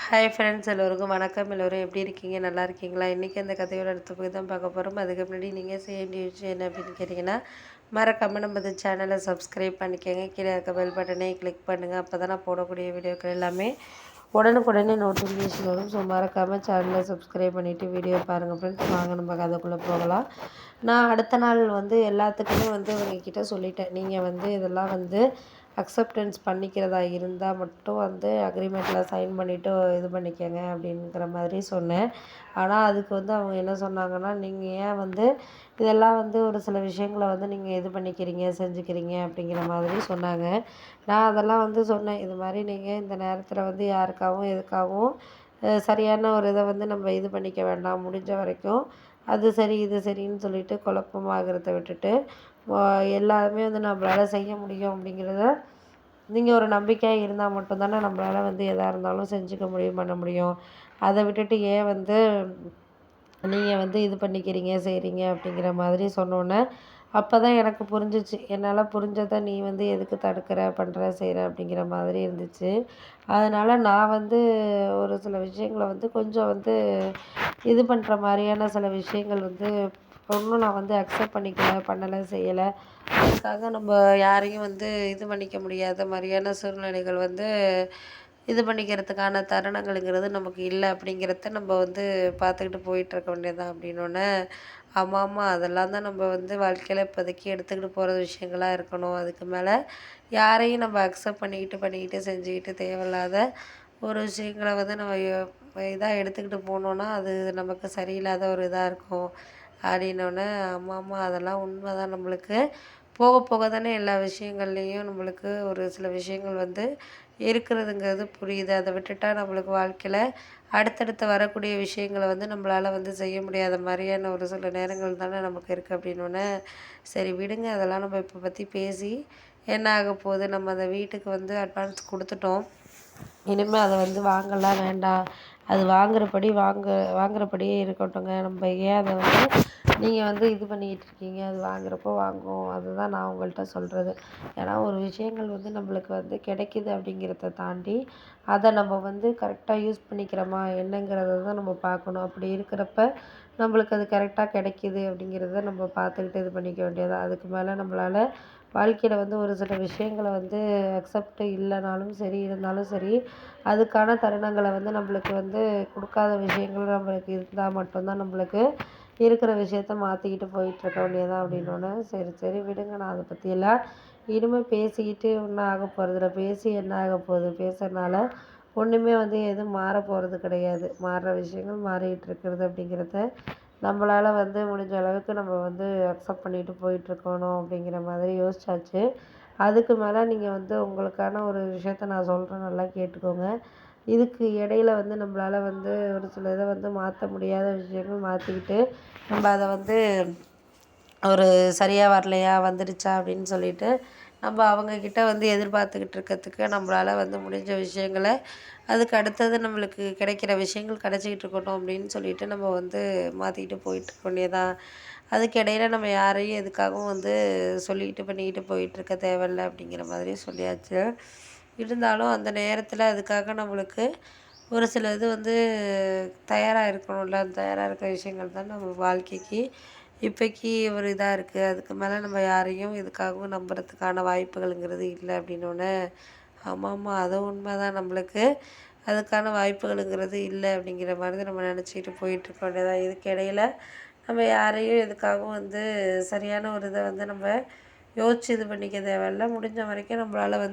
Hi friends, எல்லோருக்கும் வணக்கம். எல்லோரும் எப்படி இருக்கீங்க? நல்லா இருக்கீங்களா? இன்றைக்கி அந்த கதையோட அடுத்த போய் தான் பார்க்க போகிறோம். அதுக்கு முன்னாடி நீங்கள் செய்ய வேண்டிய விஷயம் என்ன அப்படின்னு கேட்டிங்கன்னா, மறக்காமல் நம்ம இந்த சேனலை சப்ஸ்கிரைப் பண்ணிக்கோங்க. கீழே இருக்க பெல் பட்டனை கிளிக் பண்ணுங்கள். அப்போ தான் நான் போடக்கூடிய வீடியோக்கள் எல்லாமே உடனுக்குடனே நோட்டிஃபிகேஷன் வரும். ஸோ மறக்காமல் சேனலை சப்ஸ்கிரைப் பண்ணிவிட்டு வீடியோ பாருங்கள் ஃப்ரெண்ட்ஸ். வாங்க நம்ம கதைக்குள்ளே போகலாம். நான் அடுத்த நாள் எல்லாத்துக்குமே உங்ககிட்ட சொல்லிட்டேன். நீங்கள் இதெல்லாம் அக்செப்டன்ஸ் பண்ணிக்கிறதா இருந்தால் மட்டும் அக்ரிமெண்ட்டில் சைன் பண்ணிவிட்டு இது பண்ணிக்கங்க அப்படிங்கிற மாதிரி சொன்னேன். ஆனால் அதுக்கு அவங்க என்ன சொன்னாங்கன்னா, நீங்கள் ஏன் இதெல்லாம் ஒரு சில விஷயங்களை நீங்கள் இது பண்ணிக்கிறீங்க, செஞ்சுக்கிறீங்க அப்படிங்கிற மாதிரி சொன்னாங்க. நான் அதெல்லாம் சொன்னேன். இது மாதிரி நீங்கள் இந்த நேரத்தில் யாருக்காகவும் எதுக்காகவும் சரியான ஒரு இதை நம்ம இது பண்ணிக்க வேண்டாம். முடிஞ்ச வரைக்கும் அது சரி இது சரின்னு சொல்லிட்டு குழப்பமாகறத விட்டுட்டு எல்லாருமே நம்மளால் செய்ய முடியும் அப்படிங்கிறத நீங்கள் ஒரு நம்பிக்கையாக இருந்தால் மட்டும் தானே நம்மளால் எதாக இருந்தாலும் செஞ்சுக்க முடியும், பண்ண முடியும். அதை விட்டுட்டு ஏன் நீங்கள் இது பண்ணிக்கிறீங்க, செய்கிறீங்க அப்படிங்கிற மாதிரி சொன்னோன்னே, அப்போ தான் எனக்கு புரிஞ்சிச்சு. என்னால் புரிஞ்சதை நீ எதுக்கு தடுக்கிற, பண்ணுற, செய்கிற அப்படிங்கிற மாதிரி இருந்துச்சு. அதனால் நான் ஒரு சில விஷயங்களை கொஞ்சம் இது பண்ணுற மாதிரியான சில விஷயங்கள் ஒன்றும் நான் அக்செப்ட் பண்ணிக்கல, பண்ணலை, செய்யலை. அதுக்காக நம்ம யாரையும் இது பண்ணிக்க முடியாத மாதிரியான சூழ்நிலைகள் இது பண்ணிக்கிறதுக்கான தருணங்கள்ங்கிறது நமக்கு இல்லை அப்படிங்கிறத நம்ம பார்த்துக்கிட்டு போயிட்டுருக்க வேண்டியது தான் அப்படின்னோடனே, ஆமாம் அதெல்லாம் தான் நம்ம வாழ்க்கையில் இப்போதைக்கு எடுத்துக்கிட்டு போகிற விஷயங்களாக இருக்கணும். அதுக்கு மேலே யாரையும் நம்ம அக்செப்ட் பண்ணிக்கிட்டு செஞ்சுக்கிட்டு தேவையில்லாத ஒரு விஷயங்களை நம்ம இதாக எடுத்துக்கிட்டு போனோன்னா அது நமக்கு சரியில்லாத ஒரு இதாக இருக்கும் அப்படின்னோடனே, ஆமாம் அதெல்லாம் உண்மை தான். நம்மளுக்கு போக போக தானே எல்லா விஷயங்கள்லேயும் நம்மளுக்கு ஒரு சில விஷயங்கள் இருக்கிறதுங்கிறது புரியுது. அதை விட்டுட்டா நம்மளுக்கு வாழ்க்கையில் அடுத்தடுத்து வரக்கூடிய விஷயங்களை நம்மளால் செய்ய முடியாத மாதிரியான ஒரு சில நேரங்கள் தானே நமக்கு இருக்குது அப்படின்னோடனே, சரி விடுங்க அதெல்லாம் நம்ம இப்போ பற்றி பேசி என்ன ஆக போகுது. நம்ம அந்த வீட்டுக்கு அட்வான்ஸ் கொடுத்துட்டோம். இனிமேல் அதை வாங்கலாம் வேண்டாம். அது வாங்குறபடியே இருக்கட்டுங்க. நம்ம ஏன் அதை நீங்கள் இது பண்ணிக்கிட்டு இருக்கீங்க. அது வாங்குறப்போ வாங்குவோம். அதுதான் நான் உங்கள்கிட்ட சொல்கிறது. ஏன்னா ஒரு விஷயங்கள் நம்மளுக்கு கிடைக்கிது அப்படிங்கிறத தாண்டி அதை நம்ம கரெக்டாக யூஸ் பண்ணிக்கிறோமா என்னங்கிறத தான் நம்ம பார்க்கணும். அப்படி இருக்கிறப்ப நம்மளுக்கு அது கரெக்டாக கிடைக்கிது அப்படிங்கிறத நம்ம பார்த்துக்கிட்டு இது பண்ணிக்க வேண்டியது. அதுக்கு மேலே நம்மளால் வாழ்க்கையில் ஒரு சில விஷயங்களை அக்செப்ட் இல்லைனாலும் சரி, இருந்தாலும் சரி, அதுக்கான தருணங்களை நம்மளுக்கு கொடுக்காத விஷயங்கள் நம்மளுக்கு இருந்தால் மட்டும்தான் நம்மளுக்கு இருக்கிற விஷயத்த மாற்றிக்கிட்டு போயிட்டுருக்க வேண்டியதான் அப்படின்னோடனே, சரி சரி விடுங்க, நான் அதை பற்றியெல்லாம் இனிமேல் பேசிக்கிட்டு ஒன்றும் ஆக போகிறதில்ல. பேசி என்ன ஆக போகுது? பேசுறதுனால ஒன்றுமே எதுவும் மாற போகிறது கிடையாது. மாறுற விஷயங்கள் மாறிக்கிட்டு இருக்கிறது அப்படிங்கிறத நம்மளால் முடிஞ்ச அளவுக்கு நம்ம அக்செப்ட் பண்ணிட்டு போயிட்டுருக்கணும் அப்படிங்கிற மாதிரி யோசிச்சாச்சு. அதுக்கு மேலே நீங்கள் உங்களுக்கான ஒரு விஷயத்த நான் சொல்கிறேன், நல்லா கேட்டுக்கோங்க. இதுக்கு இடையில நம்மளால் ஒரு சில இதை மாற்ற முடியாத விஷயங்கள் மாற்றிக்கிட்டு நம்ம அதை ஒரு சரியாக வரலையா, வந்துடுச்சா அப்படின்னு சொல்லிட்டு நம்ம அவங்கக்கிட்ட எதிர்பார்த்துக்கிட்டு இருக்கிறதுக்கு நம்மளால் முடிஞ்ச விஷயங்களை அதுக்கு அடுத்தது நம்மளுக்கு கிடைக்கிற விஷயங்கள் கிடச்சிக்கிட்டு இருக்கட்டும் அப்படின்னு சொல்லிட்டு நம்ம மாற்றிக்கிட்டு போயிட்டுருக்க வேண்டியதான். அதுக்கு இடையில நம்ம யாரையும் எதுக்காகவும் சொல்லிக்கிட்டு பண்ணிக்கிட்டு போயிட்டுருக்க தேவையில்ல அப்படிங்கிற மாதிரி சொல்லியாச்சு. இருந்தாலும் அந்த நேரத்தில் அதுக்காக நம்மளுக்கு ஒரு சில இது தயாராக இருக்கணும்ல. அந்த தயாராக இருக்கிற விஷயங்கள் தான் நம்ம வாழ்க்கைக்கு இப்போக்கி ஒரு இதாக இருக்குது. அதுக்கு மேலே நம்ம யாரையும் எதுக்காகவும் நம்புறதுக்கான வாய்ப்புகள்ங்கிறது இல்லை அப்படின்னோடனே, ஆமாம் அதுவும் உண்மை தான். நம்மளுக்கு அதுக்கான வாய்ப்புகளுங்கிறது இல்லை அப்படிங்கிற மாதிரி தான் நம்ம நினச்சிக்கிட்டு போயிட்டுருக்க வேண்டியதான். இதுக்கு இடையில நம்ம யாரையும் எதுக்காகவும் சரியான ஒரு இதை நம்ம யோசித்து இது பண்ணிக்க தேவையில்ல. முடிஞ்ச வரைக்கும் நம்மளால்